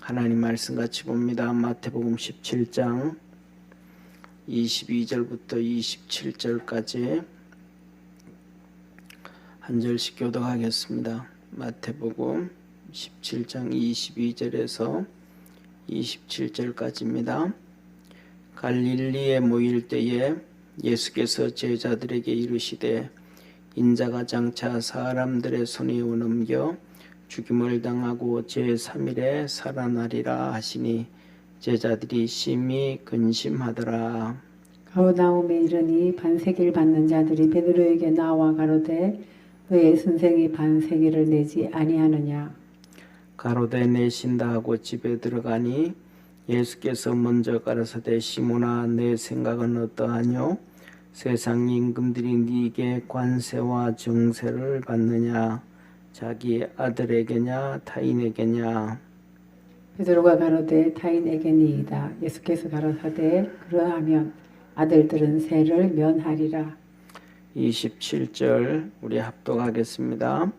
하나님 말씀 같이 봅니다. 마태복음 17장 22절부터 27절까지 한 절씩 교독하겠습니다. 마태복음 17장 22절에서 27절까지입니다. 갈릴리에 모일 때에 예수께서 제자들에게 이르시되 인자가 장차 사람들의 손에 넘겨 죽임을 당하고 제3일에 살아나리라 하시니 제자들이 심히 근심하더라. 가버나움에 이르니 반세기를 받는 자들이 베드로에게 나와 가로되 너의 선생이 반세기를 내지 아니하느냐. 가로되 내신다 하고 집에 들어가니 예수께서 먼저 가라사대 시몬아 내 생각은 어떠하뇨? 세상 임금들이 네게 관세와 정세를 받느냐? 자기 아들에게냐 타인에게냐? 베드로가 가로되 타인에게니이다. 예수께서 가라사대 그러하면 아들들은 세를 면하리라. 27절 우리 합독하겠습니다.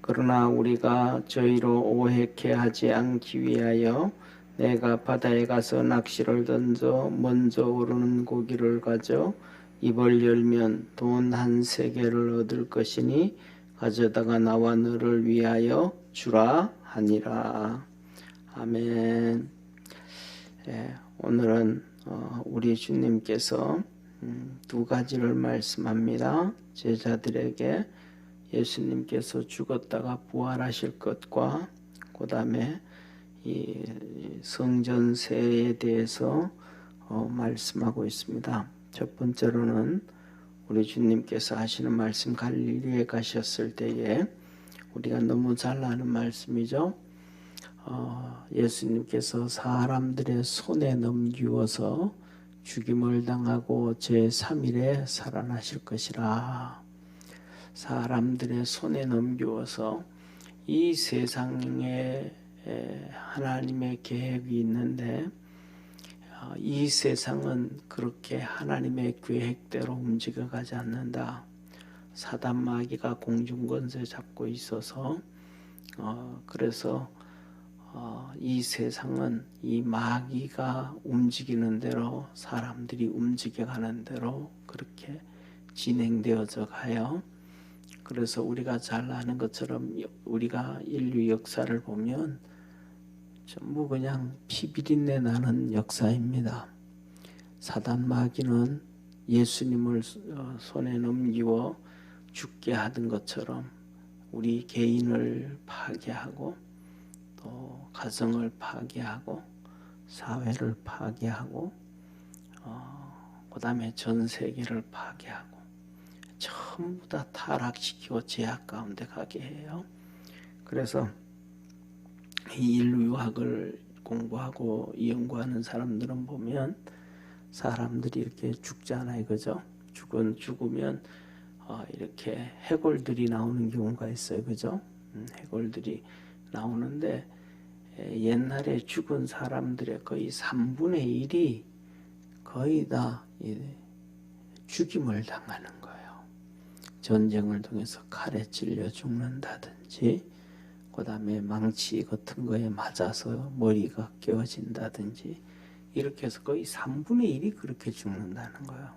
그러나 우리가 저희로 오해케 하지 않기 위하여 내가 바다에 가서 낚시를 던져 먼저 오르는 고기를 가져 입을 열면 돈 한 세겔을 얻을 것이니 가져다가 나와 너를 위하여 주라 하니라. 아멘. 오늘은 우리 주님께서 두 가지를 말씀합니다. 제자들에게 예수님께서 죽었다가 부활하실 것과 그 다음에 이 성전세에 대해서 말씀하고 있습니다. 첫 번째로는 우리 주님께서 하시는 말씀 갈릴리에 가셨을 때에 우리가 너무 잘 아는 말씀이죠. 예수님께서 사람들의 손에 넘기워서 죽임을 당하고 제3일에 살아나실 것이라. 사람들의 손에 넘기워서 이 세상에 하나님의 계획이 있는데 이 세상은 그렇게 하나님의 계획대로 움직여가지 않는다. 사단 마귀가 공중권세 잡고 있어서 그래서 이 세상은 이 마귀가 움직이는 대로 사람들이 움직여가는 대로 그렇게 진행되어져 가요. 그래서 우리가 잘 아는 것처럼 우리가 인류 역사를 보면 전부 그냥 피비린내 나는 역사입니다. 사단 마귀는 예수님을 손에 넘기워 죽게 하던 것처럼 우리 개인을 파괴하고 또 가정을 파괴하고 사회를 파괴하고 그 다음에 전 세계를 파괴하고 전부 다 타락시키고 제약 가운데 가게 해요. 그래서 이 인류학을 공부하고 연구하는 사람들은 보면 사람들이 이렇게 죽잖아요, 그죠? 죽으면 이렇게 해골들이 나오는 경우가 있어요, 그죠? 해골들이 나오는데 옛날에 죽은 사람들의 거의 3분의 1이 거의 다 죽임을 당하는 거예요. 전쟁을 통해서 칼에 찔려 죽는다든지 그 다음에 망치 같은 거에 맞아서 머리가 깨어진다든지 이렇게 해서 거의 3분의 1이 그렇게 죽는다는 거예요.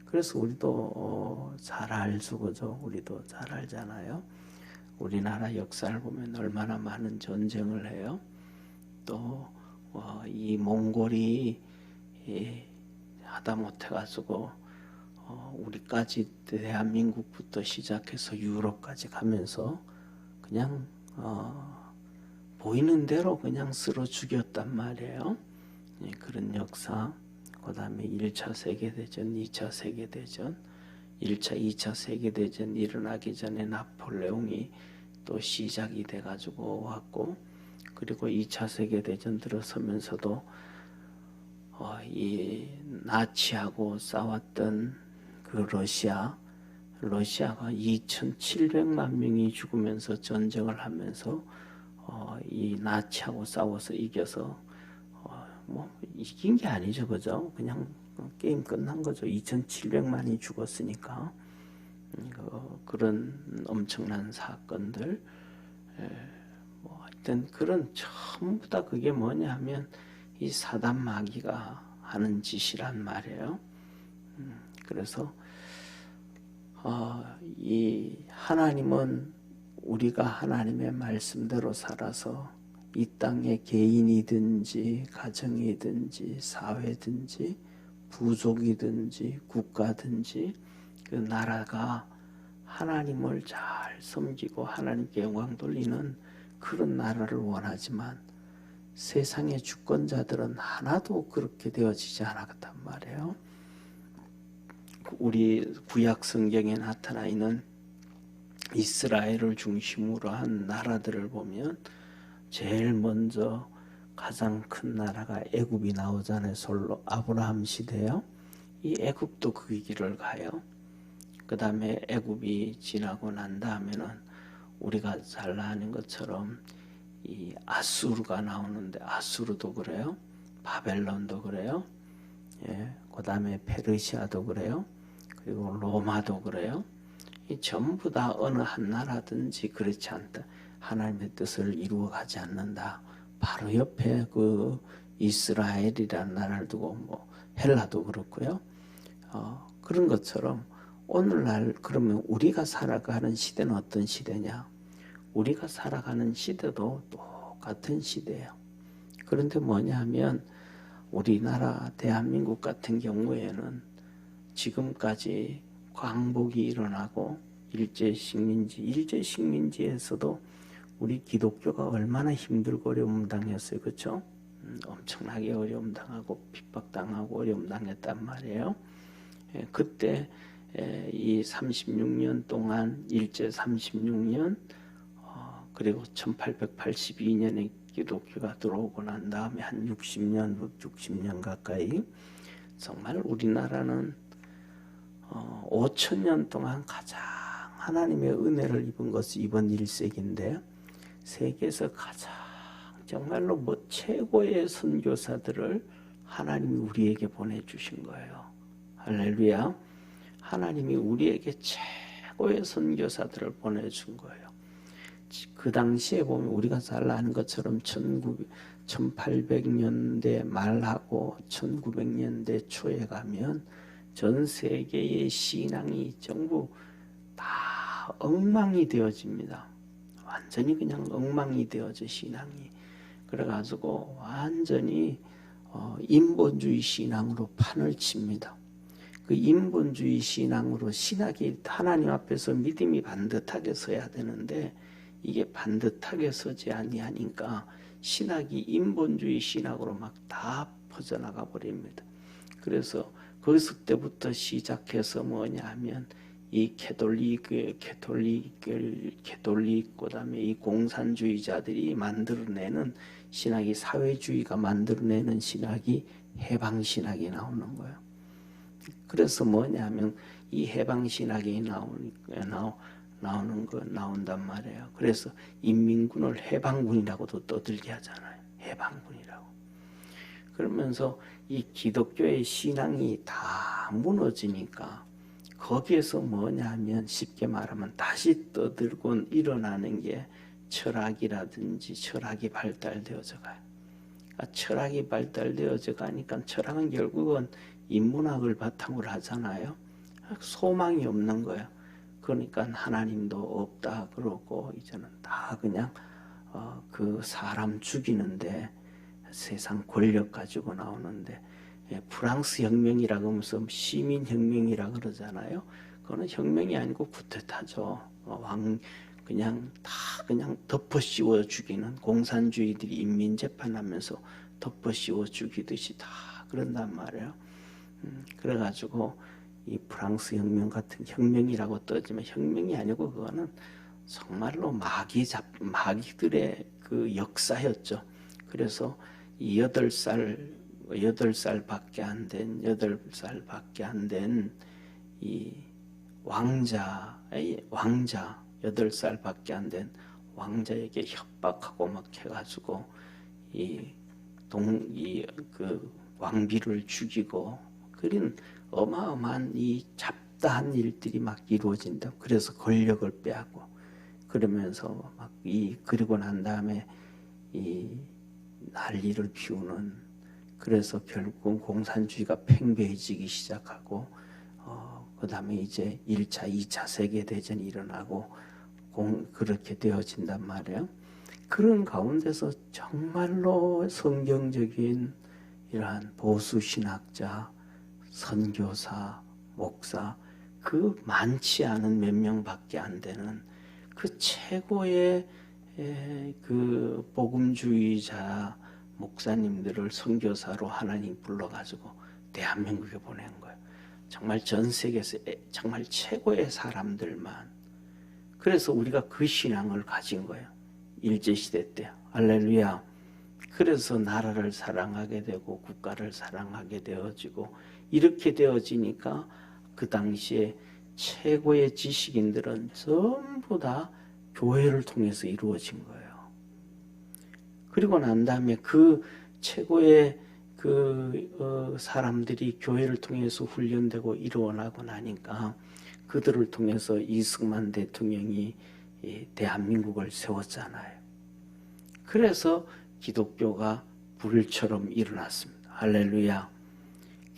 그래서 우리도 잘 알죠, 그죠? 우리도 잘 알잖아요. 우리나라 역사를 보면 얼마나 많은 전쟁을 해요. 또 이 몽골이 하다못해가지고 우리까지 대한민국부터 시작해서 유럽까지 가면서 그냥 보이는 대로 그냥 쓸어 죽였단 말이에요. 그런 역사. 그 다음에 1차 세계대전, 2차 세계대전, 1차, 2차 세계대전 일어나기 전에 나폴레옹이 또 시작이 돼가지고 왔고, 그리고 2차 세계대전 들어서면서도 이 나치하고 싸웠던 그 러시아가 2,700만 명이 죽으면서 전쟁을 하면서 이 나치하고 싸워서 이겨서 뭐 이긴 게 아니죠, 그죠? 그냥 게임 끝난 거죠. 2,700만이 죽었으니까. 그런 엄청난 사건들, 뭐 하여튼 그런 전부 다 그게 뭐냐 하면 이 사단 마귀가 하는 짓이란 말이에요. 그래서 이 하나님은 우리가 하나님의 말씀대로 살아서 이 땅의 개인이든지 가정이든지 사회든지 부족이든지 국가든지 그 나라가 하나님을 잘 섬기고 하나님께 영광 돌리는 그런 나라를 원하지만 세상의 주권자들은 하나도 그렇게 되어지지 않았단 말이에요. 우리 구약 성경에 나타나 있는 이스라엘을 중심으로 한 나라들을 보면 제일 먼저 가장 큰 나라가 애굽이 나오잖아요. 솔로 아브라함 시대요. 이 애굽도 그 길을 가요. 그 다음에 애굽이 지나고 난 다음에는 우리가 잘 아는 것처럼 이 아수르가 나오는데 아수르도 그래요. 바벨론도 그래요. 예, 그 다음에 페르시아도 그래요. 그리고 로마도 그래요. 이 전부 다 어느 한 나라든지 그렇지 않다. 하나님의 뜻을 이루어가지 않는다. 바로 옆에 그 이스라엘이라는 나라를 두고 뭐 헬라도 그렇고요. 그런 것처럼 오늘날 그러면 우리가 살아가는 시대는 어떤 시대냐? 우리가 살아가는 시대도 똑같은 시대예요. 그런데 뭐냐 하면 우리나라 대한민국 같은 경우에는 지금까지 광복이 일어나고 일제식민지에서도 우리 기독교가 얼마나 힘들고 어려움 당했어요. 그렇죠? 엄청나게 어려움 당하고 핍박당하고 어려움 당했단 말이에요. 그때 이 36년 동안 일제 36년 그리고 1882년에 기독교가 들어오고 난 다음에 한 60년 가까이 정말 우리나라는 5천년 동안 가장 하나님의 은혜를 입은 것이 이번 1세기인데 세계에서 가장 정말로 최고의 선교사들을 하나님이 우리에게 보내주신 거예요. 할렐루야. 하나님이 우리에게 최고의 선교사들을 보내준 거예요. 그 당시에 보면 우리가 잘 아는 것처럼 1800년대 말하고 1900년대 초에 가면 전 세계의 신앙이 전부 다 엉망이 되어집니다. 완전히 그냥 엉망이 되어져 신앙이. 그래가지고 완전히 인본주의 신앙으로 판을 칩니다. 그 인본주의 신앙으로 신학이 하나님 앞에서 믿음이 반듯하게 서야 되는데 이게 반듯하게 서지 아니하니까 신학이 인본주의 신학으로 막 다 퍼져나가 버립니다. 그래서 거기서 때부터 시작해서 뭐냐 하면 이 캐톨릭 그다음에 이 공산주의자들이 만들어내는 신학이 나사회주의가 만들어내는 신학이 해방신학이 나오는 거예요. 그래서 뭐냐면 이 해방신학이 나온단 말이에요. 그래서 인민군을 해방군이라고도 떠들게 하잖아요. 해방군이라고. 그러면서 이 기독교의 신앙이 다 무너지니까 거기에서 뭐냐면 쉽게 말하면 다시 떠들고 일어나는 게 철학이라든지 철학이 발달되어져 가요. 그러니까 철학이 발달되어져 가니까 철학은 결국은 인문학을 바탕으로 하잖아요. 소망이 없는 거예요. 그러니까 하나님도 없다 그러고 이제는 다 그냥 그 사람 죽이는데 세상 권력 가지고 나오는데 프랑스 혁명이라고 하면서 시민혁명이라 그러잖아요. 그거는 혁명이 아니고 쿠데타죠. 그냥 덮어 씌워 죽이는 공산주의들이 인민재판하면서 덮어 씌워 죽이듯이 다 그런단 말이에요. 그래가지고 이 프랑스 혁명 같은 혁명이라고 떠지면 혁명이 아니고 그거는 정말로 마귀들의 그 역사였죠. 그래서 8살밖에 안 된 이 왕자 8살밖에 안 된 왕자에게 협박하고 막 해가지고 그 왕비를 죽이고 그런 어마어마한 이 잡다한 일들이 막 이루어진다. 그래서 권력을 빼앗고 그러면서 그리고 난 다음에 이 난리를 피우는, 그래서 결국은 공산주의가 팽배해지기 시작하고 그 다음에 이제 1차, 2차 세계대전이 일어나고 그렇게 되어진단 말이에요. 그런 가운데서 정말로 성경적인 이러한 보수신학자, 선교사, 목사, 그 많지 않은 몇 명밖에 안 되는 그 최고의 그 복음주의자 목사님들을 선교사로 하나님 불러가지고 대한민국에 보낸 거예요. 정말 전 세계에서 정말 최고의 사람들만. 그래서 우리가 그 신앙을 가진 거예요. 일제시대 때. 할렐루야. 그래서 나라를 사랑하게 되고 국가를 사랑하게 되어지고 이렇게 되어지니까 그 당시에 최고의 지식인들은 전부 다 교회를 통해서 이루어진 거예요. 그리고 난 다음에 그 최고의 사람들이 교회를 통해서 훈련되고 일어나고 나니까 그들을 통해서 이승만 대통령이 대한민국을 세웠잖아요. 그래서 기독교가 불처럼 일어났습니다. 할렐루야.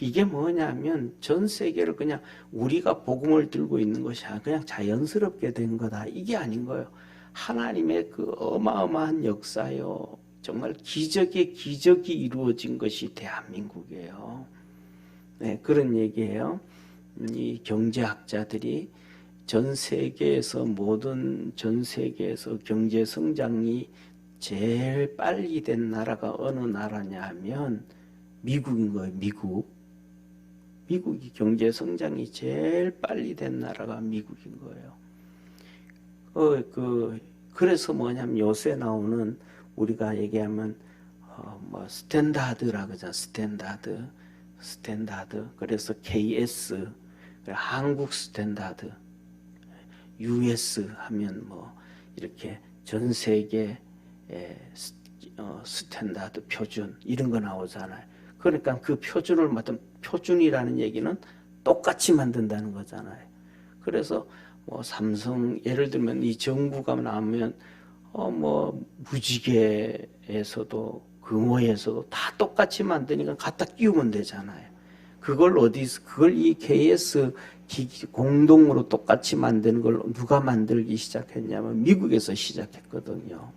이게 뭐냐면 전 세계를 그냥 우리가 복음을 들고 있는 것이 그냥 자연스럽게 된 거다. 이게 아닌 거예요. 하나님의 그 어마어마한 역사요. 정말 기적의 기적이 이루어진 것이 대한민국이에요. 네, 그런 얘기예요. 이 경제학자들이 전 세계에서 경제 성장이 제일 빨리 된 나라가 어느 나라냐 하면 미국인 거예요. 미국이 경제 성장이 제일 빨리 된 나라가 미국인 거예요. 그래서 뭐냐면 요새 나오는 우리가 얘기하면 스탠다드라고 하잖아. 스탠다드. 그래서 KS, 한국 스탠다드, US 하면 이렇게 전 세계 스탠다드 표준 이런 거 나오잖아요. 그러니까 그 표준을 맡은 표준이라는 얘기는 똑같이 만든다는 거잖아요. 그래서 삼성 예를 들면 이 정부가 나오면 무지개에서도 금호에서도 다 똑같이 만드니까 갖다 끼우면 되잖아요. 그걸 이 KS 공동으로 똑같이 만드는 걸 누가 만들기 시작했냐면 미국에서 시작했거든요.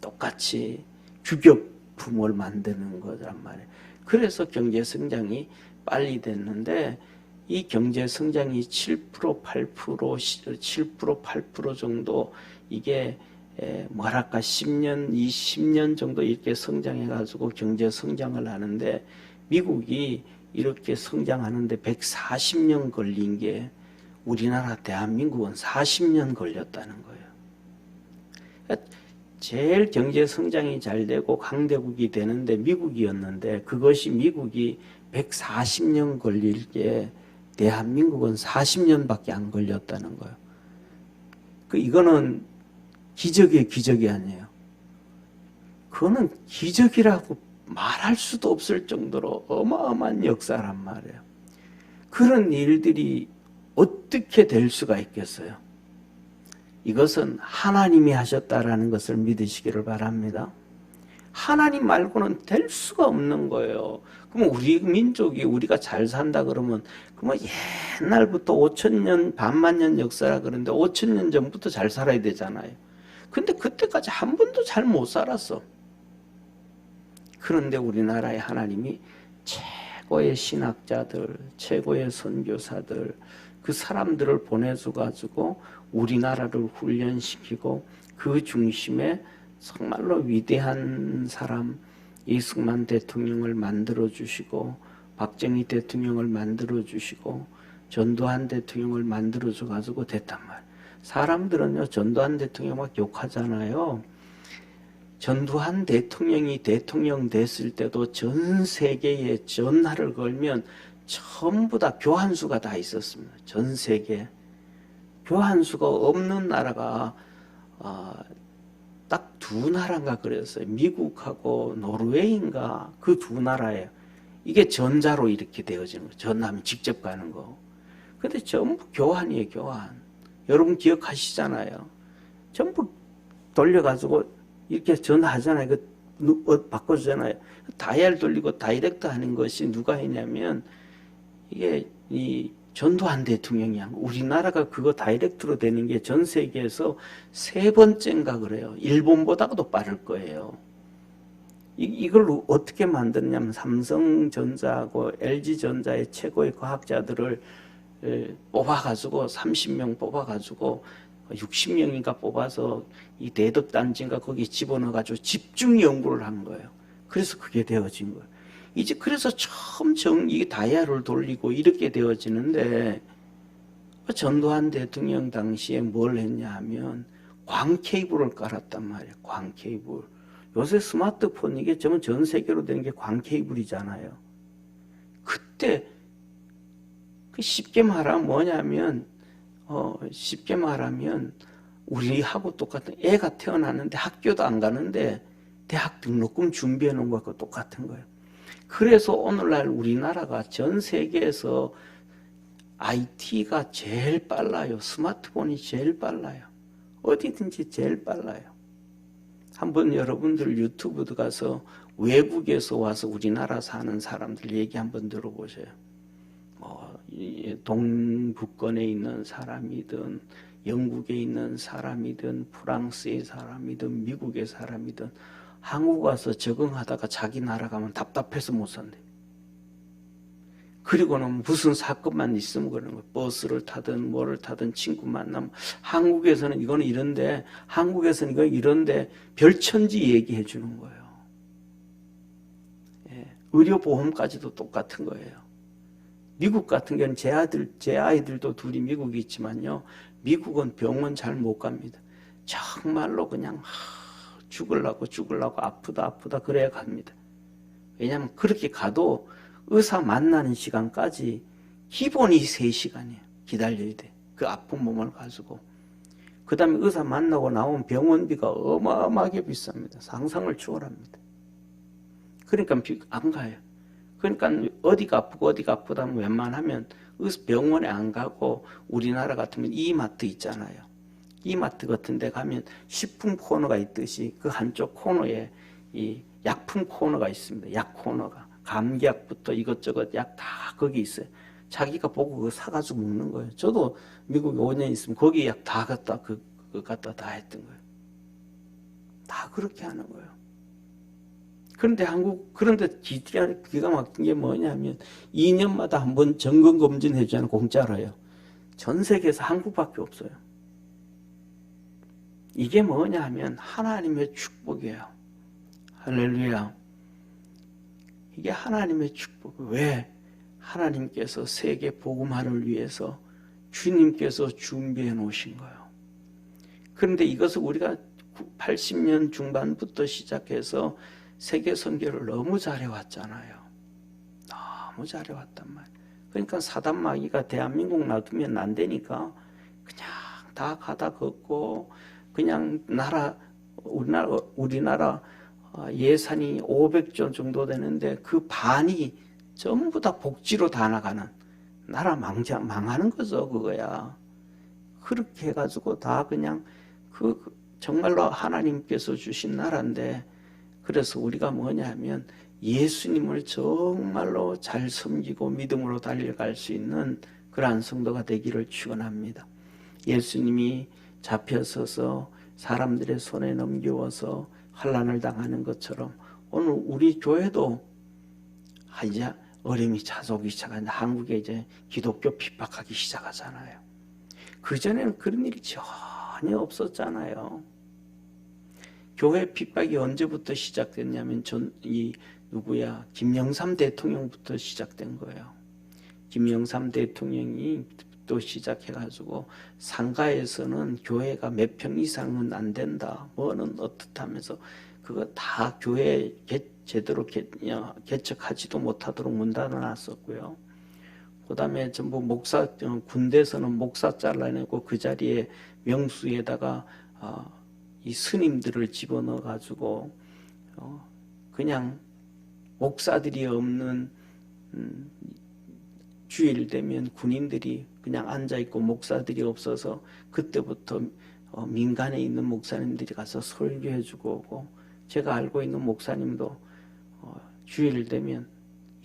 똑같이 규격품을 만드는 거란 말이에요. 그래서 경제 성장이 빨리 됐는데 이 경제 성장이 7%, 8% 정도 이게 10년, 20년 정도 이렇게 성장해가지고 경제 성장을 하는데 미국이 이렇게 성장하는데 140년 걸린 게 우리나라 대한민국은 40년 걸렸다는 거예요. 제일 경제 성장이 잘 되고 강대국이 되는데 미국이었는데 그것이 미국이 140년 걸릴 게 대한민국은 40년밖에 안 걸렸다는 거예요. 이거는 기적이 아니에요. 그거는 기적이라고 말할 수도 없을 정도로 어마어마한 역사란 말이에요. 그런 일들이 어떻게 될 수가 있겠어요? 이것은 하나님이 하셨다라는 것을 믿으시기를 바랍니다. 하나님 말고는 될 수가 없는 거예요. 그럼 우리 민족이 우리가 잘 산다 그러면 옛날부터 5,000년, 반만년 역사라 그러는데 5,000년 전부터 잘 살아야 되잖아요. 근데 그때까지 한 번도 잘 못 살았어. 그런데 우리나라의 하나님이 최고의 신학자들, 최고의 선교사들, 그 사람들을 보내줘가지고 우리나라를 훈련시키고 그 중심에 정말로 위대한 사람 이승만 대통령을 만들어주시고 박정희 대통령을 만들어주시고 전두환 대통령을 만들어줘가지고 됐단 말이에요. 사람들은요 전두환 대통령 막 욕하잖아요. 전두환 대통령이 대통령 됐을 때도 전 세계에 전화를 걸면 전부 다 교환수가 다 있었습니다. 전 세계 교환수가 없는 나라가 딱 두 나라인가 그랬어요. 미국하고 노르웨이인가 그 두 나라예요. 이게 전자로 이렇게 되어지는 거예요. 전화하면 직접 가는 거. 근데 전부 교환이에요. 교환. 여러분 기억하시잖아요. 전부 돌려가지고 이렇게 전화하잖아요. 바꿔주잖아요. 다이얼 돌리고 다이렉트 하는 것이 누가 했냐면 이게 이 전두환 대통령이야. 우리나라가 그거 다이렉트로 되는 게 전 세계에서 세 번째인가 그래요. 일본보다도 빠를 거예요. 이걸 어떻게 만드냐면 삼성전자하고 LG전자의 최고의 과학자들을 뽑아가지고 30명 뽑아가지고 60명인가 뽑아서 이 대덕단지인가 거기 집어넣어가지고 집중 연구를 한 거예요. 그래서 그게 되어진 거예요. 이제 그래서 처음 이게 다이아를 돌리고 이렇게 되어지는데 전두환 대통령 당시에 뭘 했냐 하면 광 케이블을 깔았단 말이에요. 광 케이블. 요새 스마트폰 이게 전 세계로 되는 게 광 케이블이잖아요. 그때 쉽게 말하면 뭐냐면 쉽게 말하면 우리하고 똑같은 애가 태어났는데 학교도 안 가는데 대학 등록금 준비해 놓은 것과 똑같은 거예요. 그래서 오늘날 우리나라가 전 세계에서 IT가 제일 빨라요. 스마트폰이 제일 빨라요. 어디든지 제일 빨라요. 한번 여러분들 유튜브 가서 외국에서 와서 우리나라 사는 사람들 얘기 한번 들어보세요. 동북권에 있는 사람이든 영국에 있는 사람이든 프랑스의 사람이든 미국의 사람이든 한국 와서 적응하다가 자기 나라 가면 답답해서 못 산대. 그리고는 무슨 사건만 있으면 그러는 거예요. 버스를 타든 뭐를 타든 친구 만나면 한국에서는 이거는 이런데 한국에서는 이거 이런데 별천지 얘기해 주는 거예요. 예, 의료보험까지도 똑같은 거예요. 미국 같은 경우는 제 아이들도 둘이 미국에 있지만요. 미국은 병원 잘 못 갑니다. 정말로 그냥 죽으려고 아프다 그래야 갑니다. 왜냐하면 그렇게 가도 의사 만나는 시간까지 기본이 3시간이에요. 기다려야 돼. 그 아픈 몸을 가지고. 그 다음에 의사 만나고 나오면 병원비가 어마어마하게 비쌉니다. 상상을 초월합니다. 그러니까 안 가요. 그러니까 어디가 아프다면 웬만하면 병원에 안 가고 우리나라 같으면 이마트 있잖아요. 이마트 같은 데 가면 식품 코너가 있듯이 그 한쪽 코너에 이 약품 코너가 있습니다. 약 코너가. 감기약부터 이것저것 약 다 거기 있어요. 자기가 보고 그거 사가지고 먹는 거예요. 저도 미국에 5년 있으면 거기 약 다 갖다 갖다 다 했던 거예요. 다 그렇게 하는 거예요. 그런데 기가 막힌 게 뭐냐면 2년마다 한번 점검검진 해주잖아요. 공짜로요. 전 세계에서 한국밖에 없어요. 이게 뭐냐 하면 하나님의 축복이에요. 할렐루야. 이게 하나님의 축복. 왜? 하나님께서 세계 복음화를 위해서 주님께서 준비해 놓으신 거예요. 그런데 이것을 우리가 80년 중반부터 시작해서 세계 선교를 너무 잘해왔잖아요. 너무 잘해왔단 말이에요. 그러니까 사단 마귀가 대한민국 놔두면 안 되니까 그냥 다 가다 걷고 그냥 우리나라 예산이 500조 정도 되는데 그 반이 전부 다 복지로 다 나가는 나라 망하는 거죠. 그거야. 그렇게 해가지고 다 그냥 정말로 하나님께서 주신 나라인데 그래서 우리가 뭐냐 하면 예수님을 정말로 잘 섬기고 믿음으로 달려갈 수 있는 그러한 성도가 되기를 축원합니다. 예수님이 잡혀서서 사람들의 손에 넘겨워서 환난을 당하는 것처럼 오늘 우리 교회도 이제 어려움이 찾아오기 시작하는데 한국에 이제 기독교 핍박하기 시작하잖아요. 그전에는 그런 일이 전혀 없었잖아요. 교회 핍박이 언제부터 시작됐냐면 김영삼 대통령부터 시작된 거예요. 김영삼 대통령이 또 시작해가지고 상가에서는 교회가 몇 평 이상은 안 된다. 뭐는 어떻다면서 그거 다 교회 제대로 개척하지도 못하도록 문 닫아놨었고요. 그 다음에 전부 군대에서는 목사 잘라내고 그 자리에 명수에다가 이 스님들을 집어넣어가지고 그냥 목사들이 없는 주일 되면 군인들이 그냥 앉아있고 목사들이 없어서 그때부터 민간에 있는 목사님들이 가서 설교해주고 오고, 제가 알고 있는 목사님도 주일 되면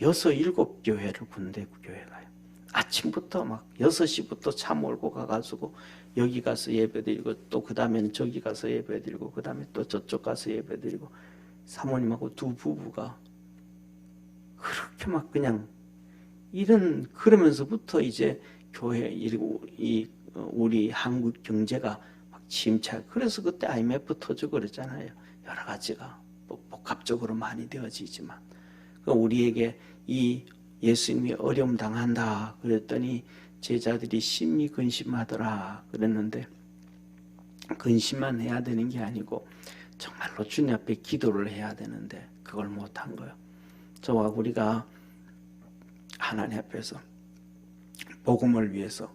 6, 7교회를 군대 교회 가요. 아침부터 막 6시부터 차 몰고 가가지고 여기 가서 예배드리고, 또 그 다음엔 저기 가서 예배드리고, 그 다음에 또 저쪽 가서 예배드리고, 사모님하고 두 부부가 그렇게 막 그냥 그러면서부터 이제 교회, 우리 한국 경제가 막 침체. 그래서 그때 IMF 터지고 그랬잖아요. 여러 가지가 복합적으로 많이 되어지지만, 우리에게 이 예수님이 어려움 당한다 그랬더니 제자들이 심히 근심하더라 그랬는데, 근심만 해야 되는 게 아니고 정말로 주님 앞에 기도를 해야 되는데 그걸 못한 거예요. 저와 우리가 하나님 앞에서 복음을 위해서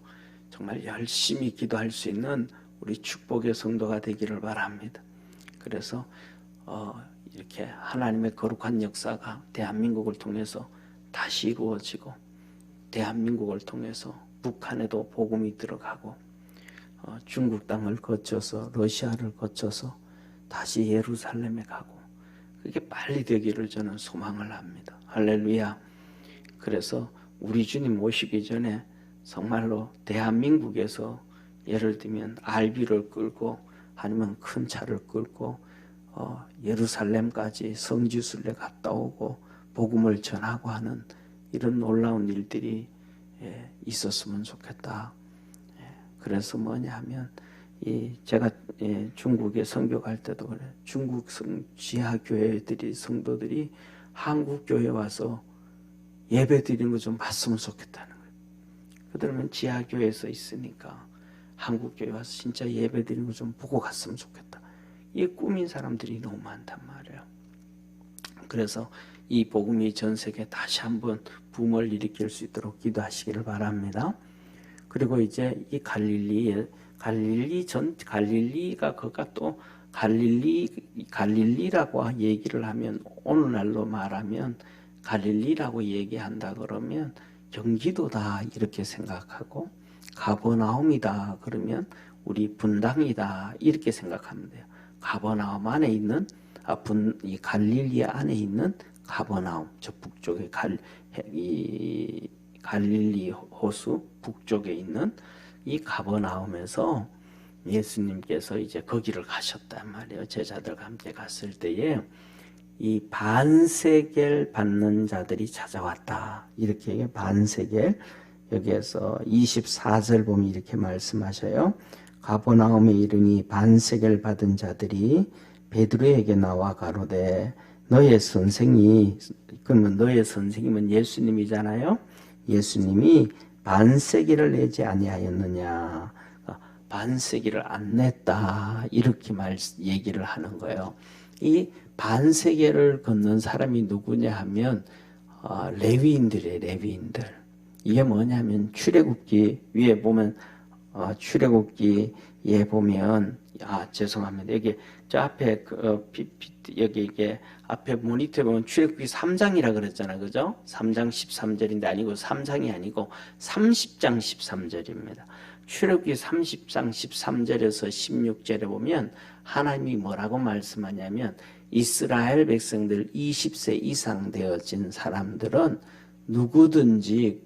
정말 열심히 기도할 수 있는 우리 축복의 성도가 되기를 바랍니다. 그래서 이렇게 하나님의 거룩한 역사가 대한민국을 통해서 다시 이루어지고, 대한민국을 통해서 북한에도 복음이 들어가고, 중국 땅을 거쳐서 러시아를 거쳐서 다시 예루살렘에 가고, 그게 빨리 되기를 저는 소망을 합니다. 할렐루야. 그래서 우리 주님 오시기 전에 정말로 대한민국에서 예를 들면 RB를 끌고 아니면 큰 차를 끌고 예루살렘까지 성지순례 갔다 오고 복음을 전하고 하는 이런 놀라운 일들이 있었으면 좋겠다. 그래서 뭐냐 하면 제가 중국에 선교 갈 때도 그래. 중국 지하교회들이, 성도들이 한국 교회 와서 예배 드리는 거 좀 봤으면 좋겠다는 거예요. 그러면 지하교회에서 있으니까 한국 교회 와서 진짜 예배 드리는 거 좀 보고 갔으면 좋겠다. 이 꿈인 사람들이 너무 많단 말이에요. 그래서 이 복음이 전 세계에 다시 한번 붐을 일으킬 수 있도록 기도하시기를 바랍니다. 그리고 이제 이 갈릴리가 그가 또 갈릴리라고 얘기를 하면, 오늘날로 말하면 갈릴리라고 얘기한다 그러면 경기도다 이렇게 생각하고, 가버나움이다 그러면 우리 분당이다 이렇게 생각하면 돼요. 가버나움 안에 있는 이 갈릴리 안에 있는 가버나움, 저 북쪽에 이 갈릴리 호수 북쪽에 있는 이 가버나움에서 예수님께서 이제 거기를 가셨단 말이에요. 제자들과 함께 갔을 때에 이 반세겔 받는 자들이 찾아왔다. 이렇게 반세겔, 여기에서 24절 보면 이렇게 말씀하셔요. 가버나움에 이르니 반세겔 받은 자들이 베드로에게 나와 가로되 너의 선생이, 그러면 너의 선생님은 예수님이잖아요. 예수님이 반세기를 내지 아니하였느냐, 반세기를 안 냈다 이렇게 얘기를 하는 거예요. 이 반세기를 걷는 사람이 누구냐 하면 레위인들이에요. 레위인들. 이게 뭐냐면 출애굽기 위에 보면 출애굽기에 보면 죄송합니다. 여기 저 앞에 여기 이게 앞에 모니터에 보면 출애굽기 3장이라 그랬잖아요. 그죠? 3장 13절인데 아니고 3장이 아니고 30장 13절입니다. 출애굽기 30장 13절에서 16절에 보면 하나님이 뭐라고 말씀하냐면, 이스라엘 백성들 20세 이상 되어진 사람들은 누구든지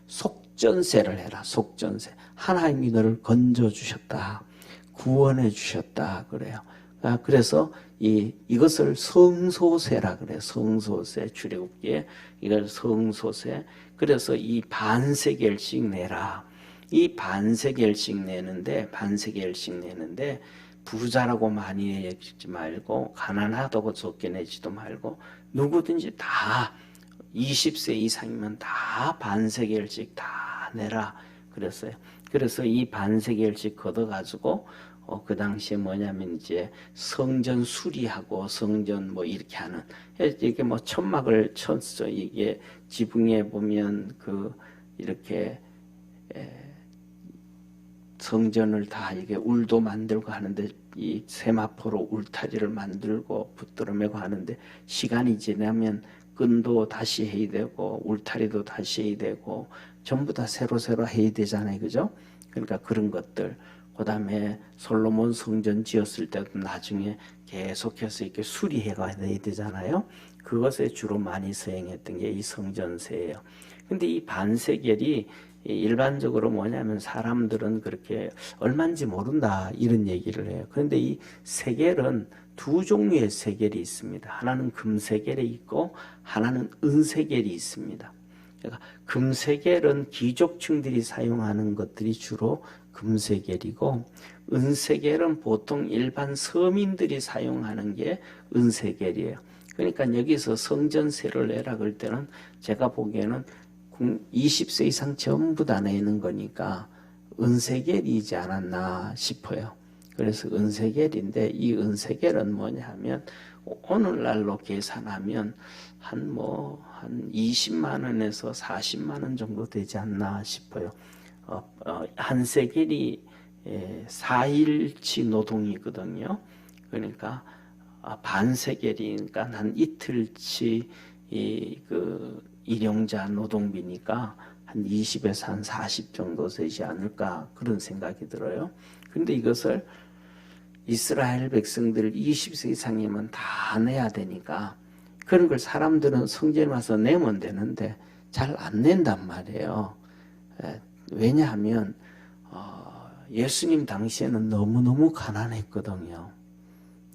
속전세를 해라. 속전세. 하나님이 너를 건져주셨다. 구원해 주셨다. 그래요. 그래서 이것을 성소세라 그래요. 성소세. 출애굽기에 이걸 성소세. 그래서 이 반세겔씩 내라. 이 반세겔씩 내는데 부자라고 많이 내지 말고 가난하다고 적게 내지도 말고 누구든지 다 20세 이상이면 다 반세겔씩 다 내라 그랬어요. 그래서 이 반세겔씩 걷어가지고 그 당시에 뭐냐면 이제 성전 수리하고 성전 뭐 이렇게 하는, 이게 뭐 천막을 쳤어. 이게 지붕에 보면 이렇게 성전을 다 이게 울도 만들고 하는데, 이 세마포로 울타리를 만들고 붙들어 매고 하는데, 시간이 지나면 끈도 다시 해야 되고 울타리도 다시 해야 되고 전부 다 새로 해야 되잖아요. 그죠? 그러니까 그런 것들, 그다음에 솔로몬 성전 지었을 때도 나중에 계속해서 이렇게 수리해가 돼야 되잖아요. 그것에 주로 많이 사용했던 게 이 성전세예요. 근데 이 반세겔이 일반적으로 뭐냐면 사람들은 그렇게 얼마인지 모른다 이런 얘기를 해요. 그런데 이 세겔은 두 종류의 세겔이 있습니다. 하나는 금세겔이 있고 하나는 은세겔이 있습니다. 그러니까 금세겔은 귀족층들이 사용하는 것들이 주로 금세겔이고, 은세겔은 보통 일반 서민들이 사용하는 게 은세겔이에요. 그러니까 여기서 성전세를 내라 그럴 때는 제가 보기에는 20세 이상 전부 다 내는 거니까 은세겔이지 않았나 싶어요. 그래서 은세겔인데, 이 은세겔은 뭐냐 하면 오늘날로 계산하면 한 20만 원에서 40만 원 정도 되지 않나 싶어요. 한 세겔이 4일치 노동이거든요. 그러니까 반 세겔이니까 한 이틀치 일용자 노동비니까 한 20에서 한 40 정도 되지 않을까 그런 생각이 들어요. 그런데 이것을 이스라엘 백성들 20세 이상이면 다 내야 되니까 그런 걸 사람들은 성전에 와서 내면 되는데 잘 안 낸단 말이에요. 왜냐하면 예수님 당시에는 너무너무 가난했거든요.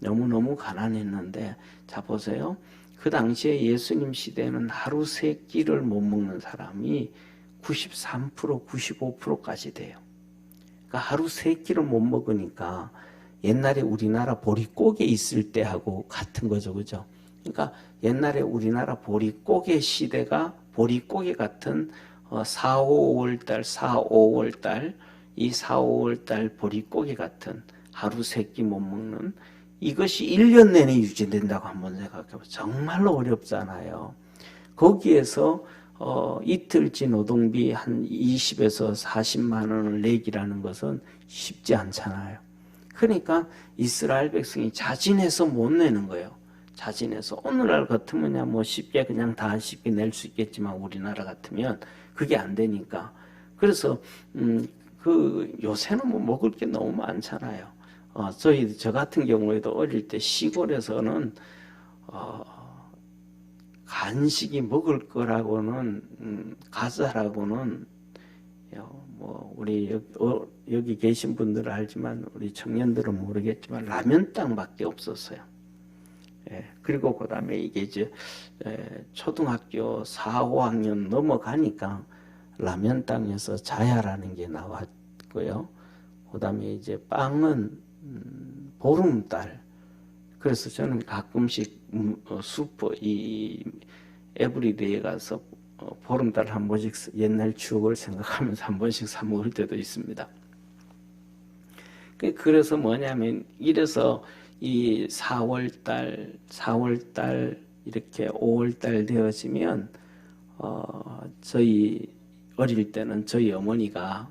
너무너무 가난했는데, 자 보세요. 그 당시에 예수님 시대에는 하루 3끼를 못 먹는 사람이 93%, 95%까지 돼요. 그러니까 하루 3끼를 못 먹으니까 옛날에 우리나라 보릿고개 있을 때하고 같은 거죠. 그죠? 그러니까 옛날에 우리나라 보릿고개 시대가 보릿고개 같은 4, 5월달, 4, 5월달, 이 4, 5월달 보릿고개 같은 하루 3끼 못 먹는 이것이 1년 내내 유지된다고 한번 생각해보세요. 정말로 어렵잖아요. 거기에서 이틀치 노동비 한 20에서 40만 원을 내기라는 것은 쉽지 않잖아요. 그러니까 이스라엘 백성이 자진해서 못 내는 거예요. 자진해서. 오늘날 같으면 뭐 쉽게 그냥 다 쉽게 낼 수 있겠지만 우리나라 같으면 그게 안 되니까. 그래서 요새는 뭐 먹을 게 너무 많잖아요. 저 같은 경우에도 어릴 때 시골에서는 간식이 먹을 거라고는 과자라고는 뭐 우리 여기 계신 분들은 알지만 우리 청년들은 모르겠지만 라면 땅밖에 없었어요. 그리고 그다음에 이게 이제 초등학교 4, 5학년 넘어가니까 라면 땅에서 자야라는 게 나왔고요. 그다음에 이제 빵은 보름달. 그래서 저는 가끔씩 슈퍼 이 에브리데이에 가서 보름달 한 번씩 옛날 추억을 생각하면서 한 번씩 사 먹을 때도 있습니다. 그래서 뭐냐면 이래서 이 4월달 이렇게 5월달 되어지면 저희 어릴 때는 저희 어머니가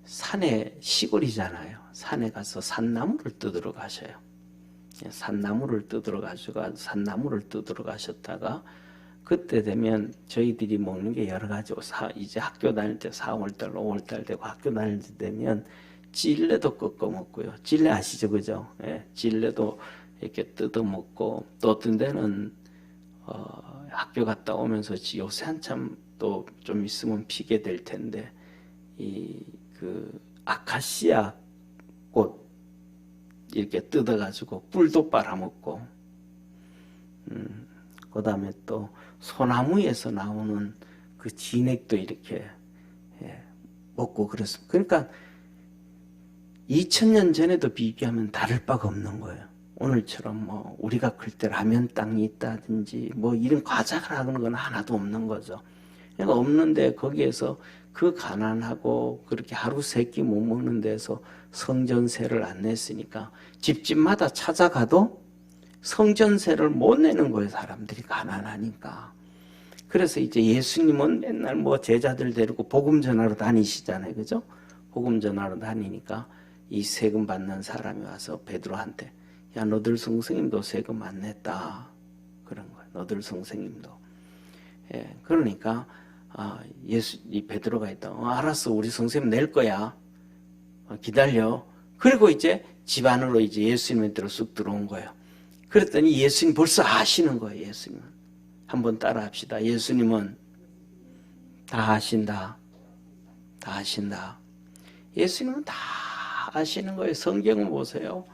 산에 시골이잖아요. 산에 가서 산나무를 뜯으러 가셔요. 산나무를 뜯으러 가셨다가 그때 되면 저희들이 먹는 게 여러 가지. 이제 학교 다닐 때 4월달, 5월달 되고 학교 다닐 때 되면 찔레도 꺾어 먹고요. 찔레 아시죠, 그죠? 찔레도 이렇게 뜯어 먹고, 또 어떤 데는 학교 갔다 오면서 요새 한참 또 좀 있으면 피게 될 텐데 아카시아 꽃 이렇게 뜯어가지고 꿀도 빨아먹고, 그 다음에 또 소나무에서 나오는 그 진액도 이렇게 먹고 그랬습니다. 그러니까 2000년 전에도 비교하면 다를 바가 없는 거예요. 오늘처럼 뭐 우리가 클 때 라면 땅이 있다든지 뭐 이런 과자라는 건 하나도 없는 거죠. 그러니까 없는데 거기에서 그 가난하고 그렇게 하루 3끼 못 먹는 데서 성전세를 안 냈으니까 집집마다 찾아가도 성전세를 못 내는 거예요. 사람들이 가난하니까. 그래서 이제 예수님은 맨날 뭐 제자들 데리고 복음 전하러 다니시잖아요. 그죠? 복음 전하러 다니니까 이 세금 받는 사람이 와서 베드로한테, 야, 너들 선생님도 세금 안 냈다. 그런 거예요. 너들 선생님도. 그러니까 이 베드로가 있다. 알았어, 우리 선생님 낼 거야. 기다려. 그리고 이제 집 안으로 이제 예수님한테로 쑥 들어온 거예요. 그랬더니 예수님 벌써 아시는 거예요. 예수님은. 한번 따라 합시다. 예수님은 다 아신다. 다 아신다. 예수님은 다 아시는 거예요. 성경을 보세요.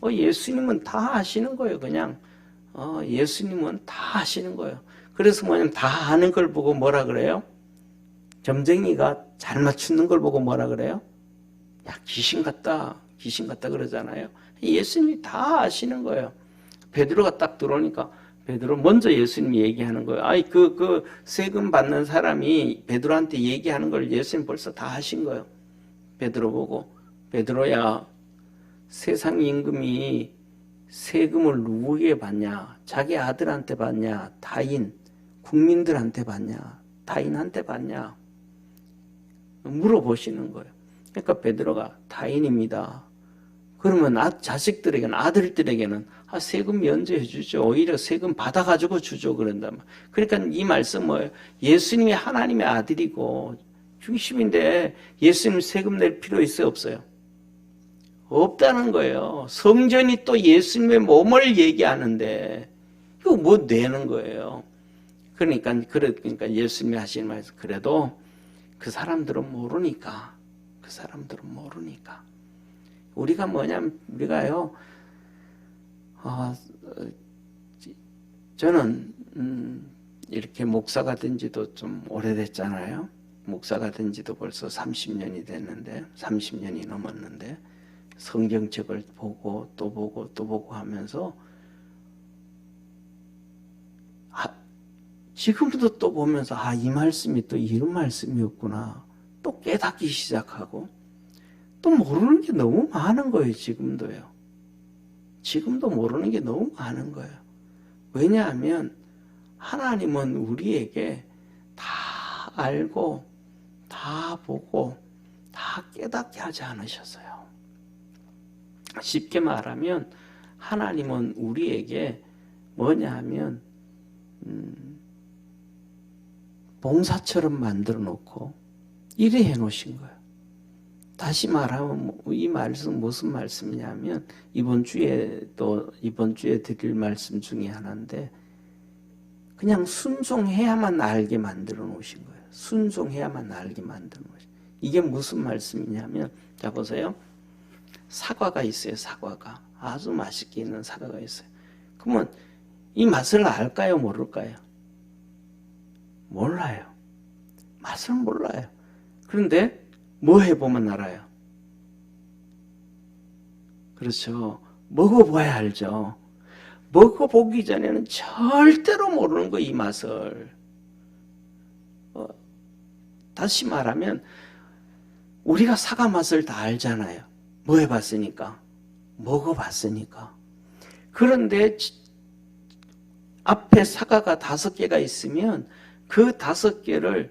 예수님은 다 아시는 거예요. 그냥 예수님은 다 아시는 거예요. 그래서 뭐냐면 다 아는 걸 보고 뭐라 그래요? 점쟁이가 잘 맞추는 걸 보고 뭐라 그래요? 야, 귀신 같다. 귀신 같다 그러잖아요. 예수님이 다 아시는 거예요. 베드로가 딱 들어오니까 베드로 먼저 예수님이 얘기하는 거예요. 아이 그 세금 받는 사람이 베드로한테 얘기하는 걸 예수님 벌써 다 하신 거예요. 베드로 보고 베드로야, 세상 임금이 세금을 누구에게 받냐? 자기 아들한테 받냐? 타인 국민들한테 받냐? 타인한테 받냐? 물어보시는 거예요. 그러니까 베드로가 타인입니다. 그러면 자식들에게는, 아들들에게는 세금 면제해 주죠. 오히려 세금 받아가지고 주죠. 그런다면. 그러니까 이 말씀 뭐예요? 예수님이 하나님의 아들이고 중심인데 예수님 세금 낼 필요 있어요? 없어요? 없다는 거예요. 성전이 또 예수님의 몸을 얘기하는데 이거 뭐 내는 거예요. 그러니까 예수님이 하시는 말씀, 그래도 그 사람들은 모르니까. 우리가 뭐냐면, 우리가요, 저는, 이렇게 목사가 된 지도 좀 오래됐잖아요. 목사가 된 지도 벌써 30년이 됐는데, 30년이 넘었는데, 성경책을 보고, 또 보고, 또 보고 하면서, 지금도 또 보면서, 이 말씀이 또 이런 말씀이었구나. 또 깨닫기 시작하고, 또 모르는 게 너무 많은 거예요. 지금도요. 지금도 모르는 게 너무 많은 거예요. 왜냐하면 하나님은 우리에게 다 알고 다 보고 다 깨닫게 하지 않으셨어요. 쉽게 말하면 하나님은 우리에게 뭐냐 하면 봉사처럼 만들어 놓고 이래 해 놓으신 거예요. 다시 말하면 이 말씀 무슨 말씀이냐면 이번 주에 드릴 말씀 중에 하나인데 그냥 순종해야만 알게 만들어 놓으신 거예요. 순종해야만 알게 만들어 놓으신 거예요. 이게 무슨 말씀이냐면 자 보세요. 사과가 있어요. 사과가 아주 맛있게 있는 사과가 있어요. 그러면 이 맛을 알까요? 모를까요? 몰라요. 맛을 몰라요. 그런데 뭐 해보면 알아요? 그렇죠. 먹어봐야 알죠. 먹어보기 전에는 절대로 모르는 거예요, 이 맛을. 다시 말하면 우리가 사과 맛을 다 알잖아요. 뭐 해봤으니까? 먹어봤으니까. 그런데 앞에 사과가 5개가 있으면 그 5개를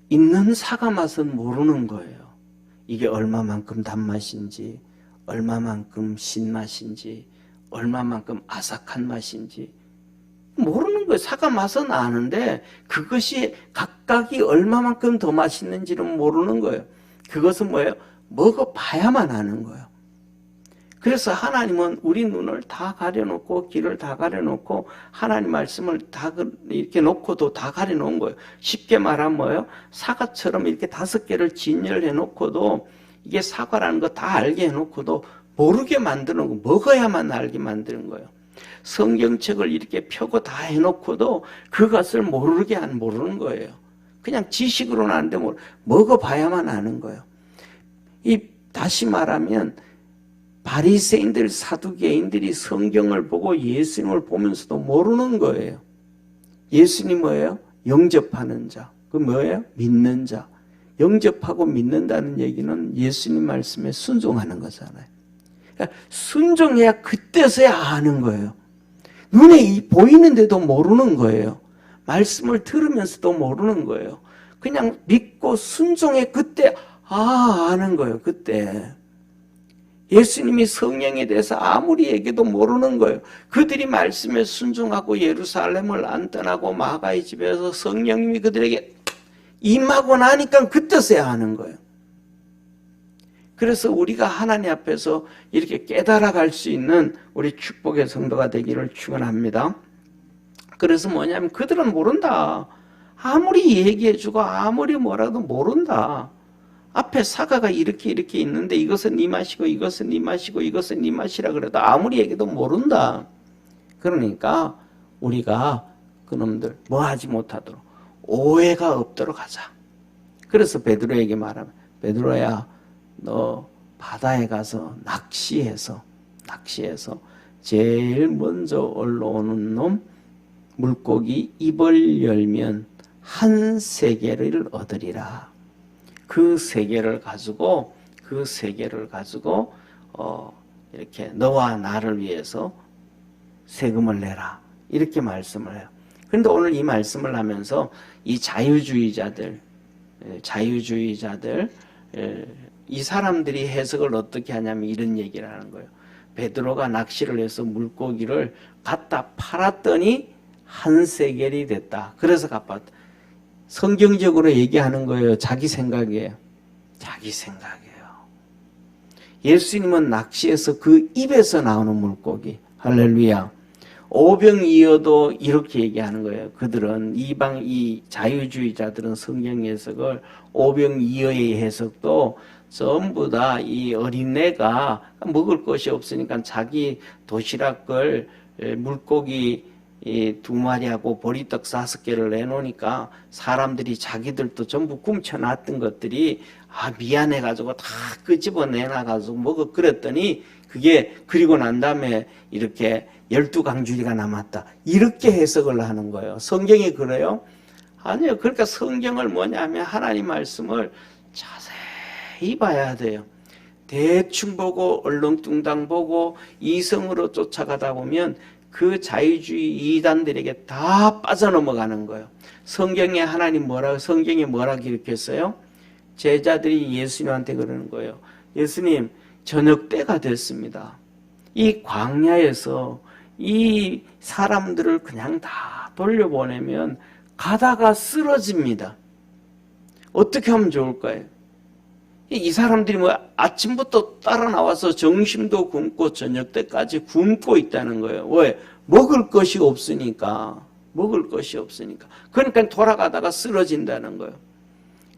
있는 사과 맛은 모르는 거예요. 이게 얼마만큼 단맛인지, 얼마만큼 신맛인지, 얼마만큼 아삭한 맛인지 모르는 거예요. 사과 맛은 아는데 그것이 각각이 얼마만큼 더 맛있는지는 모르는 거예요. 그것은 뭐예요? 먹어봐야만 아는 거예요. 그래서 하나님은 우리 눈을 다 가려놓고 귀를 다 가려놓고 하나님 말씀을 다 이렇게 놓고도 다 가려놓은 거예요. 쉽게 말하면 뭐예요? 사과처럼 이렇게 5개를 진열해 놓고도 이게 사과라는 거 다 알게 해놓고도 모르게 만드는 거, 먹어야만 알게 만드는 거예요. 성경책을 이렇게 펴고 다 해놓고도 그것을 모르는 거예요. 그냥 지식으로는 안 되고 먹어봐야만 아는 거예요. 다시 말하면 바리새인들, 사두개인들이 성경을 보고 예수님을 보면서도 모르는 거예요. 예수님 뭐예요? 영접하는 자. 그 뭐예요? 믿는 자. 영접하고 믿는다는 얘기는 예수님 말씀에 순종하는 거잖아요. 그러니까 순종해야 그때서야 아는 거예요. 눈에 보이는데도 모르는 거예요. 말씀을 들으면서도 모르는 거예요. 그냥 믿고 순종해 그때 아는 거예요. 그때. 예수님이 성령에 대해서 아무리 얘기해도 모르는 거예요. 그들이 말씀에 순종하고 예루살렘을 안 떠나고 마가의 집에서 성령님이 그들에게 임하고 나니까 그때서야 아는 거예요. 그래서 우리가 하나님 앞에서 이렇게 깨달아갈 수 있는 우리 축복의 성도가 되기를 축원합니다. 그래서 뭐냐면 그들은 모른다. 아무리 얘기해주고 아무리 뭐라도 모른다. 앞에 사과가 이렇게 있는데 이것은 네 맛이고 이것은 네 맛이고 이것은 네 맛이라 그래도 아무리 얘기해도 모른다. 그러니까 우리가 그놈들 뭐 하지 못하도록 오해가 없도록 하자. 그래서 베드로에게 말하면 베드로야 너 바다에 가서 낚시해서 제일 먼저 올라오는 놈 물고기 입을 열면 한 세계를 얻으리라. 그 세계를 가지고 이렇게 너와 나를 위해서 세금을 내라. 이렇게 말씀을 해요. 그런데 오늘 이 말씀을 하면서 이 자유주의자들 이 사람들이 해석을 어떻게 하냐면 이런 얘기를 하는 거예요. 베드로가 낚시를 해서 물고기를 갖다 팔았더니 한 세겔이 됐다. 그래서 갚았다. 성경적으로 얘기하는 거예요. 자기 생각이에요. 예수님은 낚시해서 그 입에서 나오는 물고기. 할렐루야. 오병이어도 이렇게 얘기하는 거예요. 그들은 이 자유주의자들은 성경 해석을 오병이어의 해석도 전부 다 이 어린애가 먹을 것이 없으니까 자기 도시락을 물고기 2마리하고 보리떡 5개를 내놓으니까 사람들이 자기들도 전부 굶쳐놨던 것들이 미안해가지고 다 끄집어내놔가지고 먹어 그랬더니 그게 그리고 난 다음에 이렇게 12강줄이가 남았다. 이렇게 해석을 하는 거예요. 성경이 그래요? 아니요. 그러니까 성경을 뭐냐면 하나님 말씀을 자세히 봐야 돼요. 대충 보고 얼렁뚱땅 보고 이성으로 쫓아가다 보면 그 자유주의 이단들에게 다 빠져넘어가는 거예요. 성경이 뭐라고 기록했어요? 제자들이 예수님한테 그러는 거예요. 예수님, 저녁 때가 됐습니다. 이 광야에서 이 사람들을 그냥 다 돌려보내면 가다가 쓰러집니다. 어떻게 하면 좋을까요? 이 사람들이 아침부터 따라 나와서 점심도 굶고 저녁 때까지 굶고 있다는 거예요. 왜? 먹을 것이 없으니까. 그러니까 돌아가다가 쓰러진다는 거예요.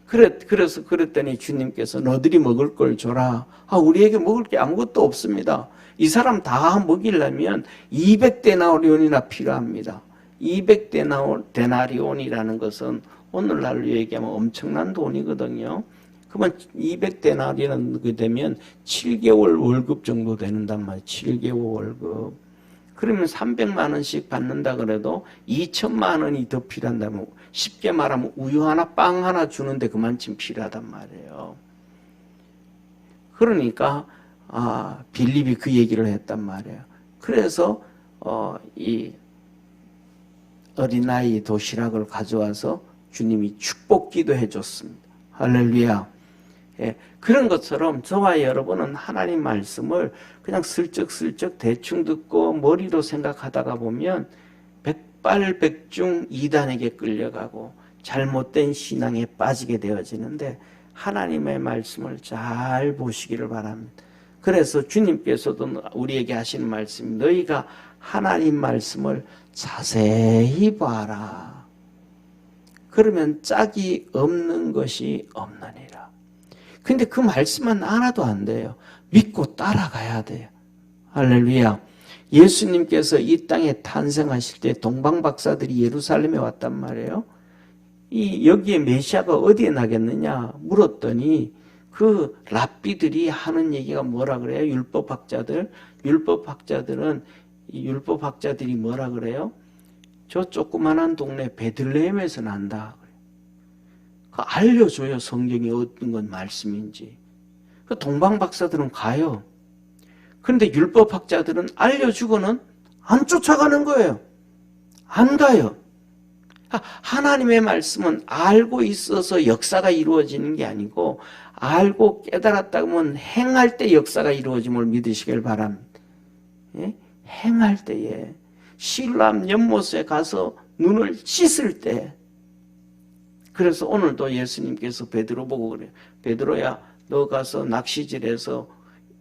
그래서 그랬더니 주님께서 너들이 먹을 걸 줘라. 우리에게 먹을 게 아무것도 없습니다. 이 사람 다 먹이려면 200데나리온이나 필요합니다. 200데나리온이라는 것은 오늘날로 얘기하면 엄청난 돈이거든요. 그러면 200데나리온이 되면 7개월 월급 정도 되는단 말이에요. 7개월 월급. 그러면 300만 원씩 받는다 그래도 2천만 원이 더 필요한다면 쉽게 말하면 우유 하나 빵 하나 주는데 그만큼 필요하단 말이에요. 그러니까 빌립이 그 얘기를 했단 말이에요. 그래서 이 어린아이 도시락을 가져와서 주님이 축복기도 해줬습니다. 할렐루야. 예, 그런 것처럼 저와 여러분은 하나님 말씀을 그냥 슬쩍슬쩍 대충 듣고 머리로 생각하다가 보면 백발백중 이단에게 끌려가고 잘못된 신앙에 빠지게 되어지는데 하나님의 말씀을 잘 보시기를 바랍니다. 그래서 주님께서도 우리에게 하시는 말씀이 너희가 하나님 말씀을 자세히 봐라. 그러면 짝이 없는 것이 없느니라. 근데 그 말씀만 알아도 안 돼요. 믿고 따라가야 돼요. 할렐루야. 예수님께서 이 땅에 탄생하실 때 동방박사들이 예루살렘에 왔단 말이에요. 여기에 메시아가 어디에 나겠느냐 물었더니 그 랍비들이 하는 얘기가 뭐라 그래요? 율법학자들이 뭐라 그래요? 저 조그만한 동네 베들레헴에서 난다. 알려줘요. 성경이 어떤 건 말씀인지. 그 동방박사들은 가요. 그런데 율법학자들은 알려주고는 안 쫓아가는 거예요. 안 가요. 하나님의 말씀은 알고 있어서 역사가 이루어지는 게 아니고 알고 깨달았다면 행할 때 역사가 이루어짐을 믿으시길 바랍니다. 예? 행할 때에 실로암 연못에 가서 눈을 씻을 때. 그래서 오늘도 예수님께서 베드로 보고 그래요. 베드로야, 가서 낚시질해서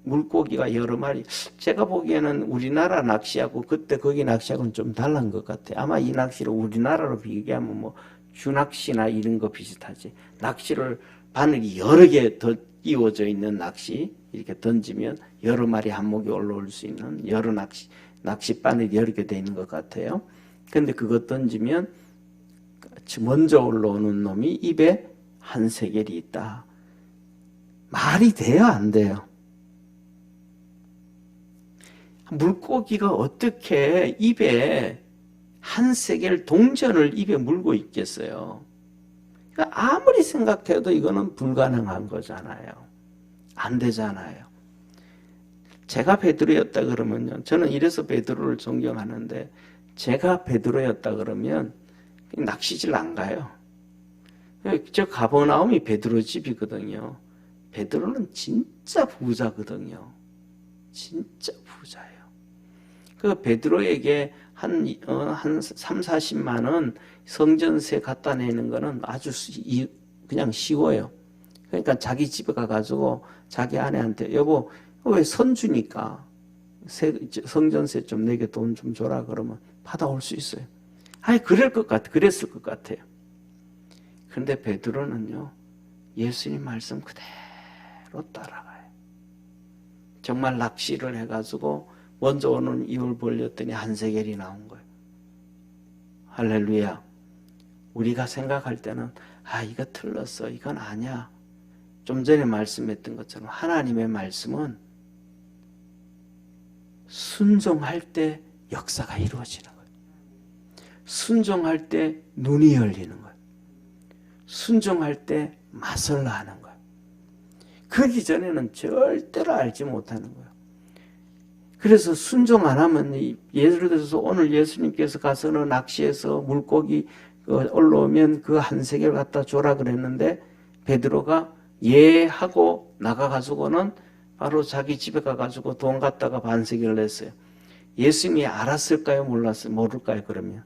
물고기가 여러 마리. 제가 보기에는 우리나라 낚시하고 그때 거기 낚시하고는 좀 다른 것 같아요. 아마 이 낚시를 우리나라로 비교하면 뭐 주낚시나 이런 거 비슷하지. 낚시를 바늘이 여러 개 더 끼워져 있는 낚시, 이렇게 던지면 여러 마리 한목에 올라올 수 있는 여러 낚시 바늘이 여러 개 돼 있는 것 같아요. 근데 그거 던지면 먼저 올라오는 놈이 입에 한 세겔이 있다. 말이 돼요, 안 돼요? 물고기가 어떻게 입에 한 세겔 동전을 입에 물고 있겠어요? 그러니까 아무리 생각해도 이거는 불가능한 거잖아요. 안 되잖아요. 제가 베드로였다 그러면요. 저는 이래서 베드로를 존경하는데, 제가 베드로였다 그러면 낚시질 안 가요. 저 가버나움이 베드로 집이거든요. 베드로는 진짜 부자거든요. 진짜 부자예요. 그 베드로에게 한 3, 40만 원 성전세 갖다 내는 거는 아주 그냥 쉬워요. 그러니까 자기 집에 가가지고 자기 아내한테 여보 왜 선주니까 성전세 좀 내게 돈 좀 줘라 그러면 받아올 수 있어요. 그랬을 것 같아요. 근데 베드로는요, 예수님 말씀 그대로 따라가요. 정말 낚시를 해가지고 먼저 오는 이울 벌렸더니 한 세겔이 나온 거예요. 할렐루야. 우리가 생각할 때는 이거 틀렸어, 이건 아니야. 좀 전에 말씀했던 것처럼 하나님의 말씀은 순종할 때 역사가 이루어지는 거예요. 순종할 때 눈이 열리는 거예요. 순종할 때 맛을 나는 거예요. 그러기 전에는 절대로 알지 못하는 거예요. 그래서 순종 안 하면, 예를 들어서 오늘 예수님께서 가서는 낚시해서 물고기 올라오면 그 한 세겔 갖다 줘라 그랬는데, 베드로가 예 하고 나가가지고는 바로 자기 집에 가가지고 돈 갖다가 반 세겔을 냈어요. 예수님이 알았을까요? 모를까요? 그러면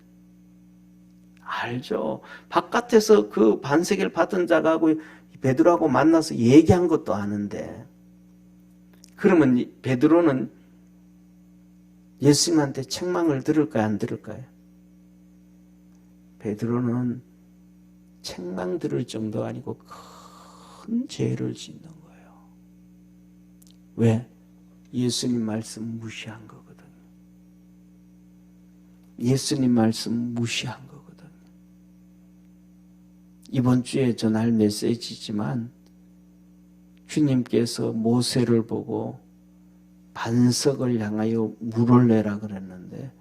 알죠. 바깥에서 그 반 세겔 받은 자가하고 베드로하고 만나서 얘기한 것도 아는데, 그러면 베드로는 예수님한테 책망을 들을까요? 안 들을까요? 베드로는 책망 들을 정도가 아니고 큰 죄를 짓는 거예요. 왜? 예수님 말씀 무시한 거거든요. 예수님 말씀 무시한 거거든요. 이번 주에 전할 메시지지만, 주님께서 모세를 보고 반석을 향하여 물을 내라 그랬는데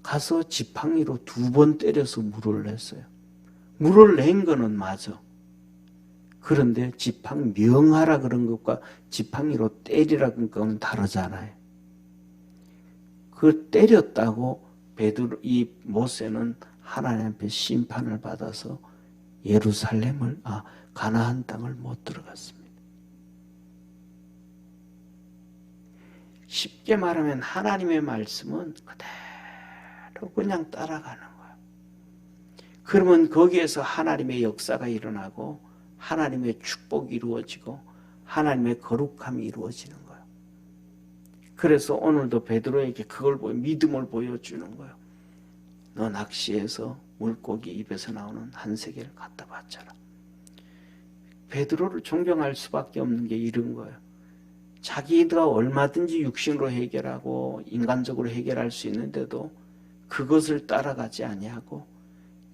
가서 지팡이로 2번 때려서 물을 냈어요. 물을 낸 거는 맞아. 그런데 명하라 그런 것과 지팡이로 때리라 그런 건 다르잖아요. 그 때렸다고 이 모세는 하나님 앞에 심판을 받아서 가나안 땅을 못 들어갔습니다. 쉽게 말하면 하나님의 말씀은 그대로 그냥 따라가는 거예요. 그러면 거기에서 하나님의 역사가 일어나고 하나님의 축복이 이루어지고 하나님의 거룩함이 이루어지는 거예요. 그래서 오늘도 베드로에게 그걸 믿음을 보여주는 거예요. 너 낚시해서 물고기 입에서 나오는 한 세겔 갖다 바쳐라. 베드로를 존경할 수밖에 없는 게 이런 거예요. 자기가 얼마든지 육신으로 해결하고 인간적으로 해결할 수 있는데도 그것을 따라가지 아니하고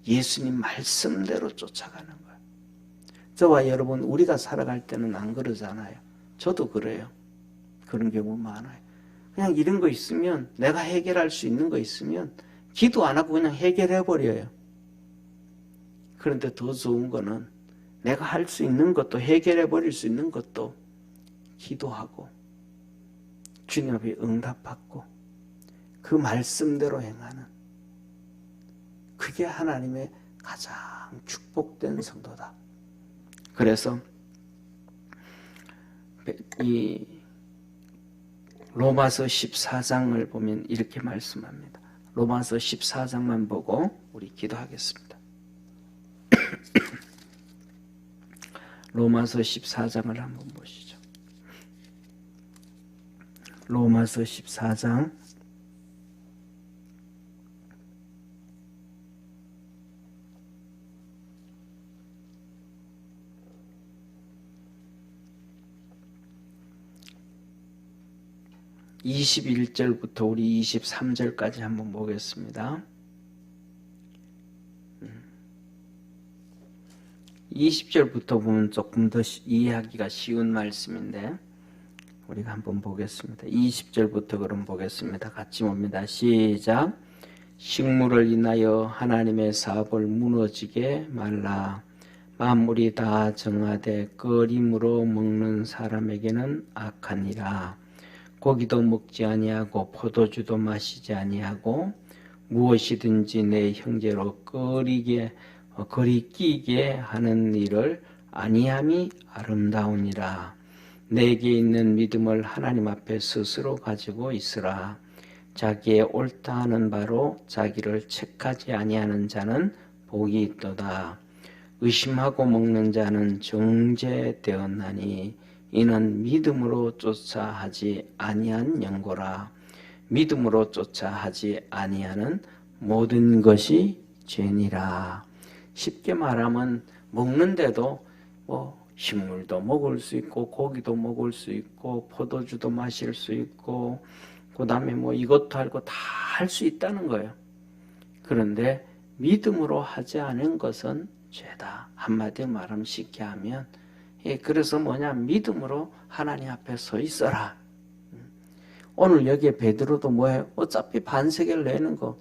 예수님 말씀대로 쫓아가는 거예요. 저와 여러분, 우리가 살아갈 때는 안 그러잖아요. 저도 그래요. 그런 경우 많아요. 그냥 이런 거 있으면, 내가 해결할 수 있는 거 있으면 기도 안 하고 그냥 해결해버려요. 그런데 더 좋은 거는 내가 할 수 있는 것도, 해결해버릴 수 있는 것도 기도하고 주님 앞에 응답받고 그 말씀대로 행하는, 그게 하나님의 가장 축복된 성도다. 그래서 이 로마서 14장을 보면 이렇게 말씀합니다. 로마서 14장만 보고 우리 기도하겠습니다. 로마서 14장을 한번 보시죠. 로마서 14장 21절부터 우리 23절까지 한번 보겠습니다. 20절부터 보면 조금 더 이해하기가 쉬운 말씀인데 우리가 한번 보겠습니다. 20절부터 그럼 보겠습니다. 같이 봅니다. 시작. 식물을 인하여 하나님의 사업을 무너지게 말라. 만물이 다 정하되 끓임으로 먹는 사람에게는 악하니라. 고기도 먹지 아니하고 포도주도 마시지 아니하고 무엇이든지 내 형제로 거리끼게 하는 일을 아니함이 아름다우니라. 내게 있는 믿음을 하나님 앞에 스스로 가지고 있으라. 자기의 옳다 하는 바로 자기를 책하지 아니하는 자는 복이 있도다. 의심하고 먹는 자는 정죄되었나니 이는 믿음으로 쫓아 하지 아니한 연고라. 믿음으로 쫓아 하지 아니하는 모든 것이 죄니라. 쉽게 말하면 먹는데도 식물도 먹을 수 있고 고기도 먹을 수 있고 포도주도 마실 수 있고 그 다음에 이것도 하고 다 할 수 있다는 거예요. 그런데 믿음으로 하지 않은 것은 죄다. 한마디로 말하면 쉽게 하면 그래서 믿음으로 하나님 앞에 서 있어라. 오늘 여기에 베드로도 뭐예요? 어차피 반세계를 내는 거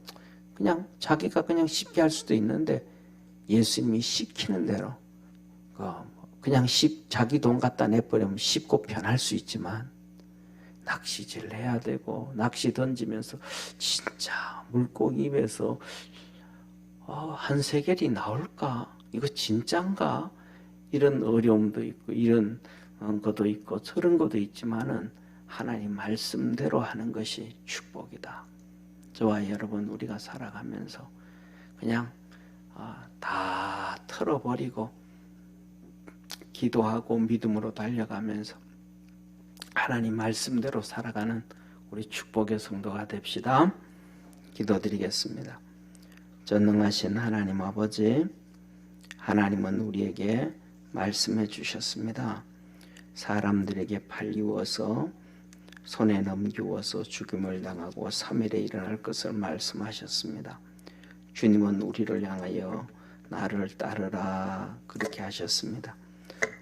그냥 자기가 그냥 쉽게 할 수도 있는데 예수님이 시키는 대로 그냥 자기 돈 갖다 내버리면 쉽고 편할 수 있지만 낚시질 해야 되고 낚시 던지면서 진짜 물고기 입에서 한 세겔이 나올까? 이거 진짠가? 이런 어려움도 있고 이런 것도 있고 저런 것도 있지만은 하나님 말씀대로 하는 것이 축복이다. 저와 여러분 우리가 살아가면서 그냥 다 털어버리고 기도하고 믿음으로 달려가면서 하나님 말씀대로 살아가는 우리 축복의 성도가 됩시다. 기도드리겠습니다. 전능하신 하나님 아버지, 하나님은 우리에게 말씀해 주셨습니다. 사람들에게 팔리워서 손에 넘기워서 죽임을 당하고 3일에 일어날 것을 말씀하셨습니다. 주님은 우리를 향하여 나를 따르라 그렇게 하셨습니다.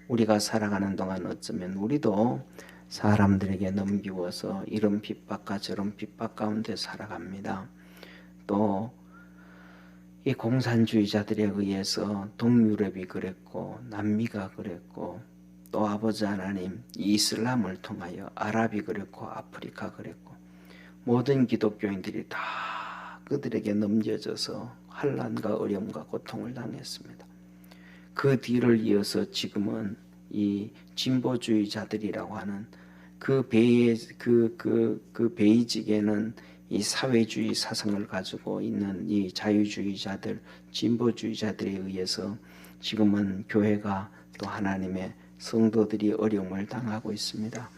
우리가 살아가는 동안 어쩌면 우리도 사람들에게 넘기워서 이런 핍박과 저런 핍박 가운데 살아갑니다. 또 이 공산주의자들에 의해서 동유럽이 그랬고 남미가 그랬고 또 아버지 하나님 이슬람을 통하여 아랍이 그랬고 아프리카 그랬고 모든 기독교인들이 다 그들에게 넘겨져서 환난과 어려움과 고통을 당했습니다. 그 뒤를 이어서 지금은 이 진보주의자들이라고 하는 그 베이직에는 이 사회주의 사상을 가지고 있는 이 자유주의자들, 진보주의자들에 의해서 지금은 교회가 또 하나님의 성도들이 어려움을 당하고 있습니다.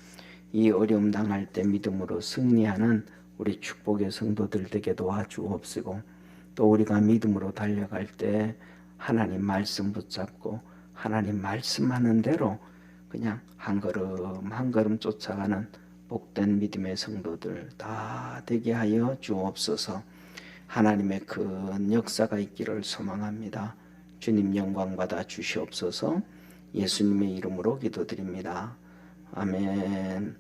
이 어려움 당할 때 믿음으로 승리하는 우리 축복의 성도들 되게 도와주옵시고 또 우리가 믿음으로 달려갈 때 하나님 말씀 붙잡고 하나님 말씀하는 대로 그냥 한 걸음 한 걸음 쫓아가는 복된 믿음의 성도들 다 되게 하여 주옵소서. 하나님의 큰 역사가 있기를 소망합니다. 주님 영광 받아 주시옵소서. 예수님의 이름으로 기도드립니다. 아멘.